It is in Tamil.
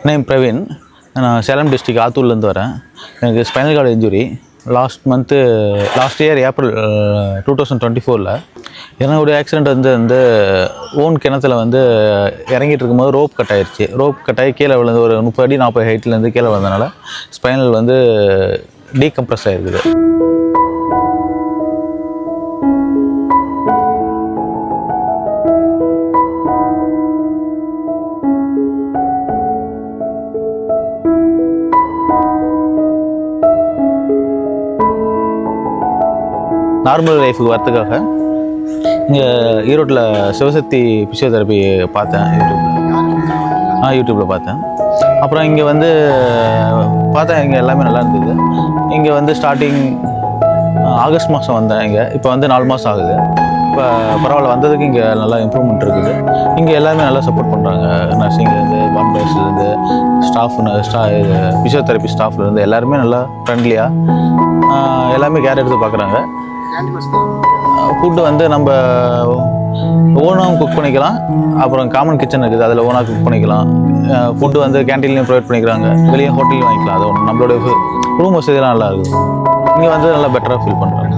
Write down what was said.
நேம் பிரவீன். நான் சேலம் டிஸ்ட்ரிக்ட் ஆத்தூர்லேருந்து வரேன். எனக்கு spinal cord injury last year April 2024 என்னுடைய ஆக்சிடெண்ட் வந்து ஓன் கிணத்துல வந்து இறங்கிட்டு இருக்கும்போது ரோப் கட் ஆயிடுச்சு. ரோப் கட் ஆகி கீழே விழுந்து ஒரு 30 அடி 40 ஹைட்லேருந்து கீழே விழுந்தனால ஸ்பைனல் வந்து டீகம்ப்ரஸ் ஆகிருக்குது. நார்மல் லைஃபுக்கு வரத்துக்காக இங்கே ஈரோட்டில் சிவசக்தி ஃபிசியோதெரப்பி பார்த்தேன். யூடியூப்பில் பார்த்தேன். அப்புறம் இங்கே வந்து பார்த்தேன், இங்கே எல்லாமே நல்லா இருந்தது. இங்கே வந்து ஸ்டார்டிங் ஆகஸ்ட் மாதம் வந்தேன். இப்போ வந்து 4 மாதம் ஆகுது. இப்போ பரவாயில்ல, வந்ததுக்கு இங்கே நல்லா இம்ப்ரூவ்மெண்ட் இருக்குது. இங்கே எல்லாருமே நல்லா சப்போர்ட் பண்ணுறாங்க. நர்சிங்லேருந்து, பாம்பேஸ்லேருந்து, ஃபிசியோதெரப்பி ஸ்டாஃப்லேருந்து எல்லாருமே நல்லா ஃப்ரெண்ட்லியாக எல்லாமே கேர் எடுத்து பார்க்குறாங்க. ஃபுட்டு வந்து நம்ம ஓனாகவும் குக் பண்ணிக்கலாம். அப்புறம் காமன் கிச்சன் இருக்குது, அதில் ஓனாக குக் பண்ணிக்கலாம். ஃபுட்டு வந்து கேன்டீன்லேயும் ப்ரொவைட் பண்ணிக்கிறாங்க, வெளியே ஹோட்டல்லையும் வாங்கிக்கலாம். அது நம்மளோட ரூம் வசதியெல்லாம் நல்லா இருக்குது. இங்கே வந்து நல்லா பெட்டராக ஃபீல் பண்ணுறாங்க.